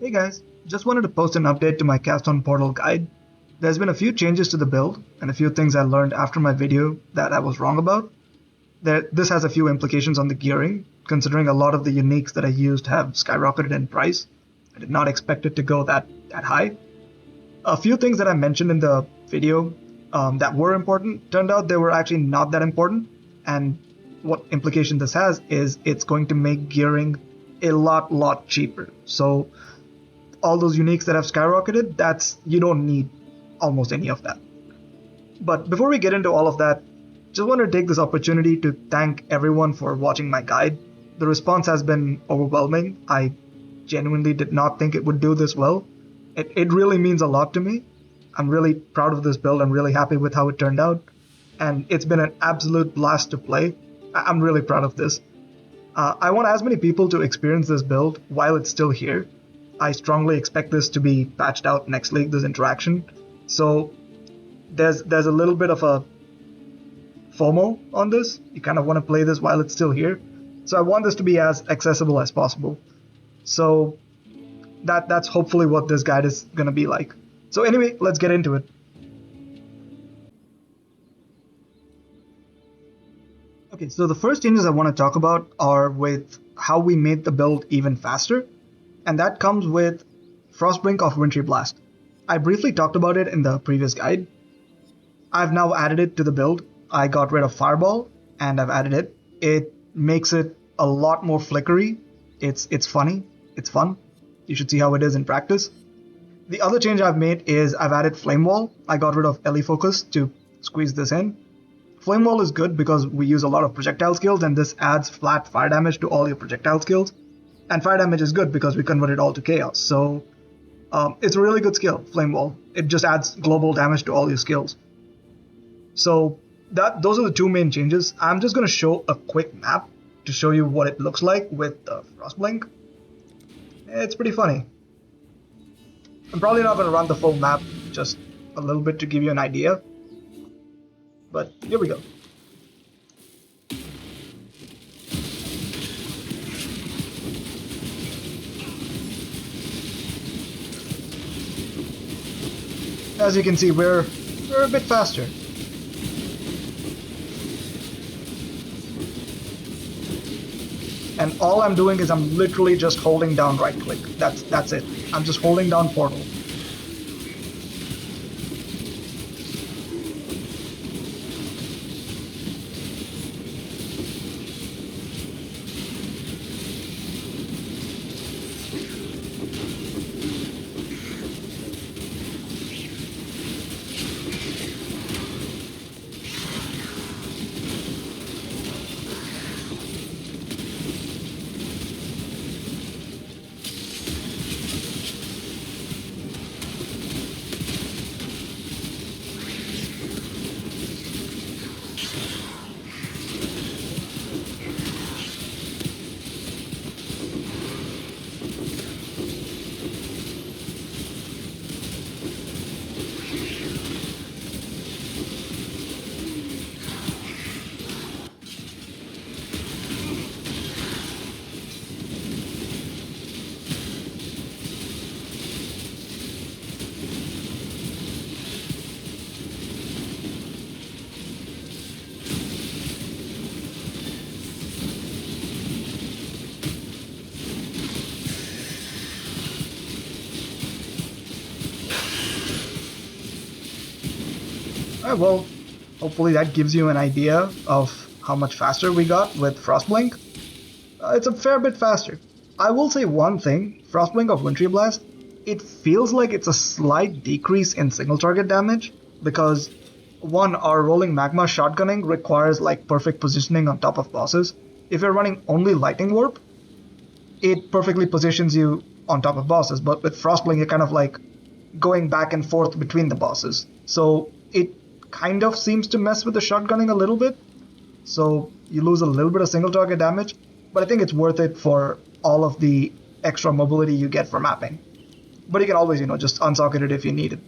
Hey guys, just wanted to post an update to my Cast on Portal guide. There's been a few changes to the build, and a few things I learned after my video that I was wrong about. This has a few implications on the gearing, considering a lot of the uniques that I used have skyrocketed in price. I did not expect it to go that high. A few things that I mentioned in the video that were important turned out they were actually not that important, and what implication this has is it's going to make gearing a lot cheaper. So all those uniques that have skyrocketed, you don't need almost any of that. But before we get into all of that, just want to take this opportunity to thank everyone for watching my guide. The response has been overwhelming. I genuinely did not think it would do this well. It really means a lot to me. I'm really proud of this build. I'm really happy with how it turned out. And it's been an absolute blast to play. I'm really proud of this. I want as many people to experience this build while it's still here. I strongly expect this to be patched out next league, this interaction. So there's a little bit of a FOMO on this. You kind of want to play this while it's still here. So I want this to be as accessible as possible. So that's hopefully what this guide is going to be like. So anyway, let's get into it. Okay, so the first changes I want to talk about are with how we made the build even faster, and that comes with Frostblink of Wintry Blast. I briefly talked about it in the previous guide. I've now added it to the build. I got rid of Fireball and I've added it. It makes it a lot more flickery. It's funny. It's fun. You should see how it is in practice. The other change I've made is I've added Flame Wall. I got rid of Ellie Focus to squeeze this in. Flame Wall is good because we use a lot of projectile skills and this adds flat fire damage to all your projectile skills. And fire damage is good because we convert it all to chaos. So it's a really good skill, Flame Wall. It just adds global damage to all your skills. So those are the two main changes. I'm just going to show a quick map to show you what it looks like with the Frostblink. It's pretty funny. I'm probably not going to run the full map, just a little bit to give you an idea. But here we go. As you can see, we're a bit faster. And all I'm doing is I'm literally just holding down right click. That's it. I'm just holding down Portal. Alright, well, hopefully that gives you an idea of how much faster we got with Frostblink. It's a fair bit faster. I will say one thing, Frostblink of Wintry Blast, it feels like it's a slight decrease in single target damage, because one, our rolling magma shotgunning requires like perfect positioning on top of bosses. If you're running only Lightning Warp, it perfectly positions you on top of bosses, but with Frostblink you're kind of like going back and forth between the bosses. So it kind of seems to mess with the shotgunning a little bit, so you lose a little bit of single target damage, but I think it's worth it for all of the extra mobility you get for mapping. But you can always, just unsocket it if you need it.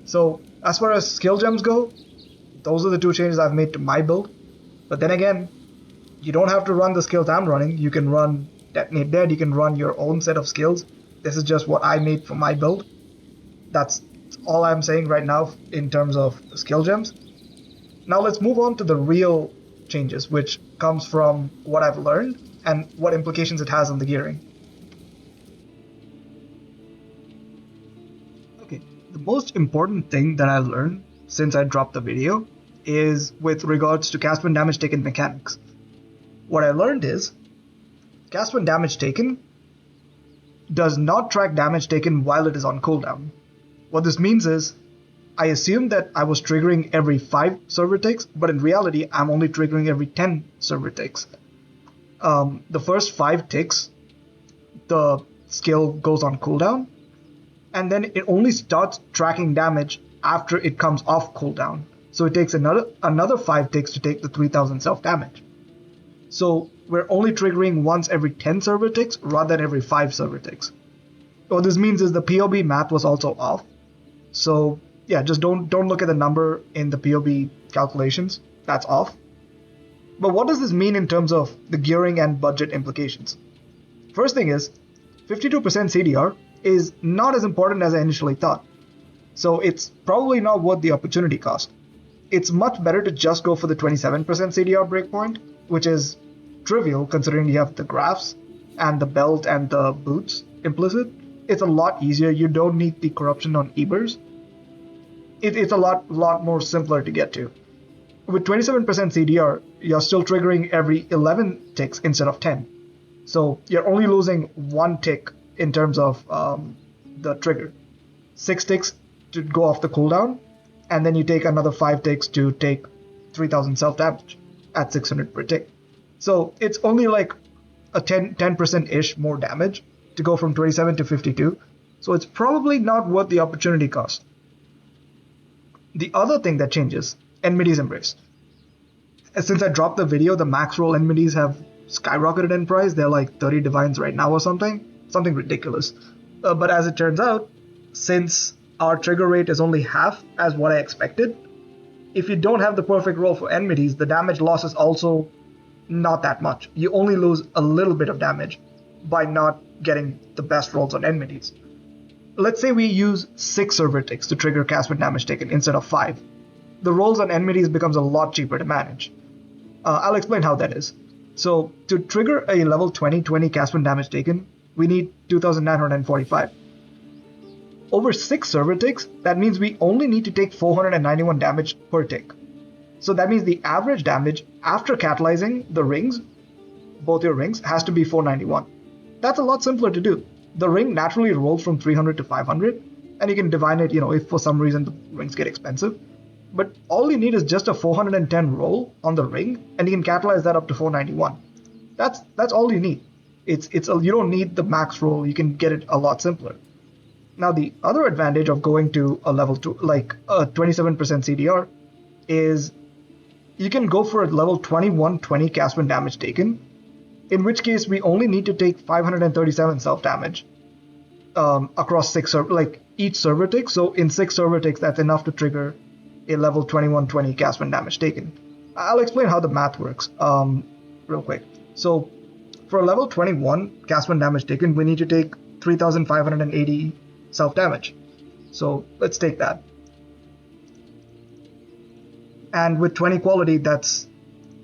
So as far as skill gems go, those are the two changes I've made to my build. But then again, you don't have to run the skills I'm running. You can run Detonate Dead, you can run your own set of skills. This is just what I made for my build. That's all I'm saying right now in terms of skill gems. Now let's move on to the real changes, which comes from what I've learned and what implications it has on the gearing. Okay, the most important thing that I learned since I dropped the video is with regards to cast when damage taken mechanics. What I learned is cast when damage taken does not track damage taken while it is on cooldown. What this means is I assumed that I was triggering every 5 server ticks, but in reality I'm only triggering every 10 server ticks. The first 5 ticks, the skill goes on cooldown, and then it only starts tracking damage after it comes off cooldown. So it takes another 5 ticks to take the 3000 self damage. So we're only triggering once every 10 server ticks rather than every 5 server ticks. What this means is the POB math was also off. So yeah, just don't look at the number in the POB calculations. That's off. But what does this mean in terms of the gearing and budget implications? First thing is 52% CDR is not as important as I initially thought. So it's probably not worth the opportunity cost. It's much better to just go for the 27% CDR breakpoint, which is trivial considering you have the graphs and the belt and the boots implicit. It's a lot easier. You don't need the corruption on Ebers. It's a lot more simpler to get to. With 27% CDR, you're still triggering every 11 ticks instead of 10. So you're only losing 1 tick in terms of the trigger. 6 ticks to go off the cooldown, and then you take another 5 ticks to take 3000 self damage at 600 per tick. So it's only like a 10%-ish more damage to go from 27 to 52. So it's probably not worth the opportunity cost. The other thing that changes, enmities embrace. Since I dropped the video, the max roll enmities have skyrocketed in price. They're like 30 divines right now or something ridiculous. But as it turns out, since our trigger rate is only half as what I expected, if you don't have the perfect roll for enmities, the damage loss is also not that much. You only lose a little bit of damage by not getting the best rolls on enmities. Let's say we use 6 server ticks to trigger cast when damage taken instead of 5. The rolls on enmities becomes a lot cheaper to manage. I'll explain how that is. So to trigger a level 20 cast when damage taken, we need 2945. Over 6 server ticks, that means we only need to take 491 damage per tick. So that means the average damage after catalyzing the rings, both your rings, has to be 491. That's a lot simpler to do. The ring naturally rolls from 300 to 500, and you can divine it, if for some reason the rings get expensive. But all you need is just a 410 roll on the ring, and you can catalyze that up to 491. That's all you need. You don't need the max roll. You can get it a lot simpler. Now the other advantage of going to a level 2, like a 27% CDR, is you can go for a level 2120 cast when damage taken, in which case we only need to take 537 self damage across 6 each server tick. So in 6 server ticks, that's enough to trigger a level 2120 cast when damage taken. I'll explain how the math works real quick. So for a level 21 cast when damage taken, we need to take 3580 self damage. So let's take that. And with 20 quality, that's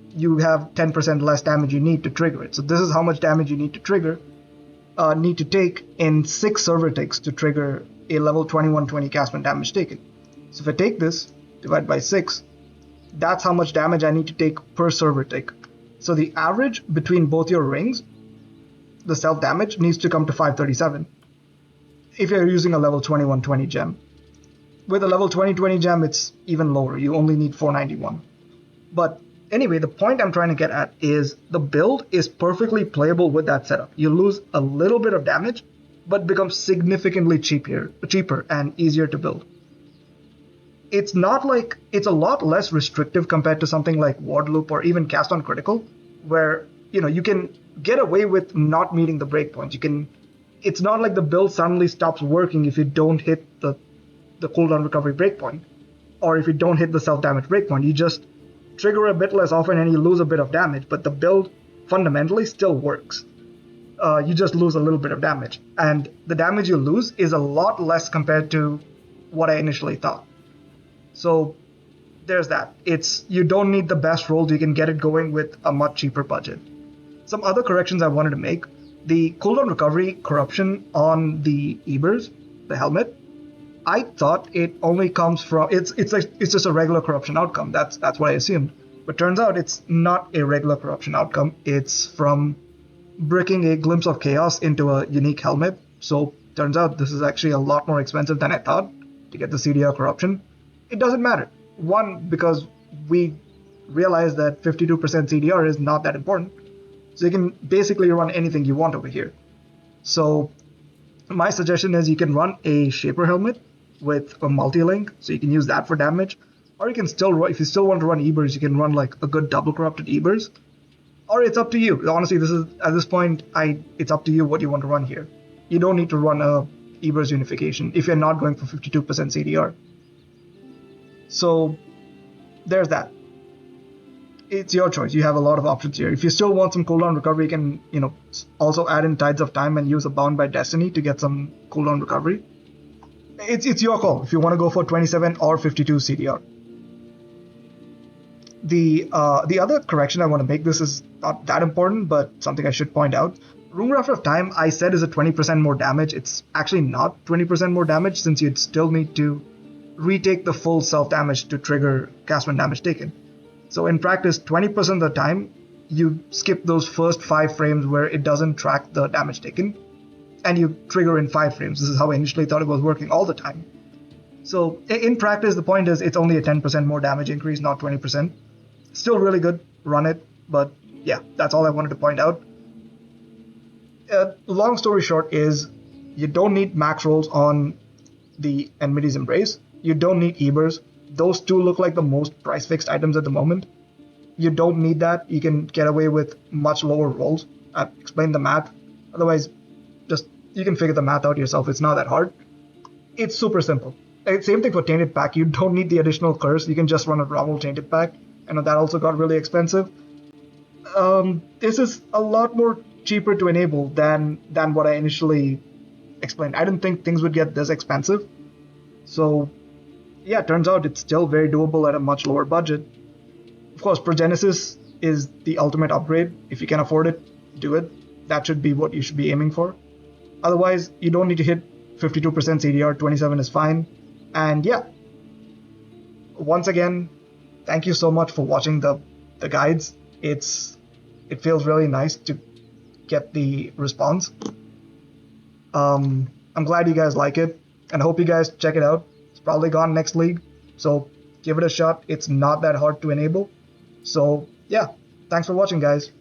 you have 10% less damage you need to trigger it. So this is how much damage you need to take in 6 server ticks to trigger a level 2120 cast when damage taken. So if I take this, divide by 6, that's how much damage I need to take per server tick. So the average between both your rings, the self damage, needs to come to 537 if you're using a level 2120 gem. With a level 2020 gem, it's even lower. You only need 491. But anyway, the point I'm trying to get at is the build is perfectly playable with that setup. You lose a little bit of damage, but becomes significantly cheaper and easier to build. It's a lot less restrictive compared to something like Ward Loop or even Cast on Critical, where you can get away with not meeting the breakpoints. It's not like the build suddenly stops working if you don't hit the cooldown recovery breakpoint, or if you don't hit the self-damage breakpoint. You just trigger a bit less often and you lose a bit of damage, but the build fundamentally still works. you just lose a little bit of damage. And the damage you lose is a lot less compared to what I initially thought. So there's that. You don't need the best rolls, you can get it going with a much cheaper budget. Some other corrections I wanted to make. The cooldown recovery corruption on the Ebers, the helmet, I thought it only comes from it's just a regular corruption outcome. That's what I assumed. But turns out it's not a regular corruption outcome. It's from bricking a glimpse of chaos into a unique helmet. So turns out this is actually a lot more expensive than I thought to get the CDR corruption. It doesn't matter. One, because we realized that 52% CDR is not that important. So you can basically run anything you want over here. So my suggestion is you can run a Shaper helmet with a multi-link, so you can use that for damage. Or you can still, if you still want to run Ebers, you can run like a good double corrupted Ebers. Or it's up to you. Honestly, this is at this point, it's up to you what you want to run here. You don't need to run a Ebers unification if you're not going for 52% CDR. So there's that. It's your choice. You have a lot of options here. If you still want some cooldown recovery, you can, also add in Tides of Time and use a Bound by Destiny to get some cooldown recovery. It's your call if you want to go for 27 or 52 CDR. The other correction I want to make, this is not that important, but something I should point out. Runecrafter of Time, I said, is a 20% more damage. It's actually not 20% more damage, since you'd still need to retake the full self-damage to trigger cast when damage taken. So in practice, 20% of the time, you skip those first 5 frames where it doesn't track the damage taken, and you trigger in 5 frames. This is how I initially thought it was working all the time. So in practice, the point is it's only a 10% more damage increase, not 20%. Still really good, run it, but yeah, that's all I wanted to point out. Long story short is, you don't need max rolls on the Enmity's Embrace. You don't need Ebers. Those two look like the most price-fixed items at the moment. You don't need that. You can get away with much lower rolls. I've explained the math. Otherwise, you can figure the math out yourself. It's not that hard. It's super simple. Same thing for Tainted Pack. You don't need the additional curse. You can just run a normal Tainted Pack. I know that also got really expensive. This is a lot more cheaper to enable than what I initially explained. I didn't think things would get this expensive. So yeah, turns out it's still very doable at a much lower budget. Of course, Progenesis is the ultimate upgrade. If you can afford it, do it. That should be what you should be aiming for. Otherwise, you don't need to hit 52% CDR, 27 is fine. And yeah, once again, thank you so much for watching the guides. It feels really nice to get the response. I'm glad you guys like it, and I hope you guys check it out. It's probably gone next league, so give it a shot. It's not that hard to enable. So yeah, thanks for watching, guys.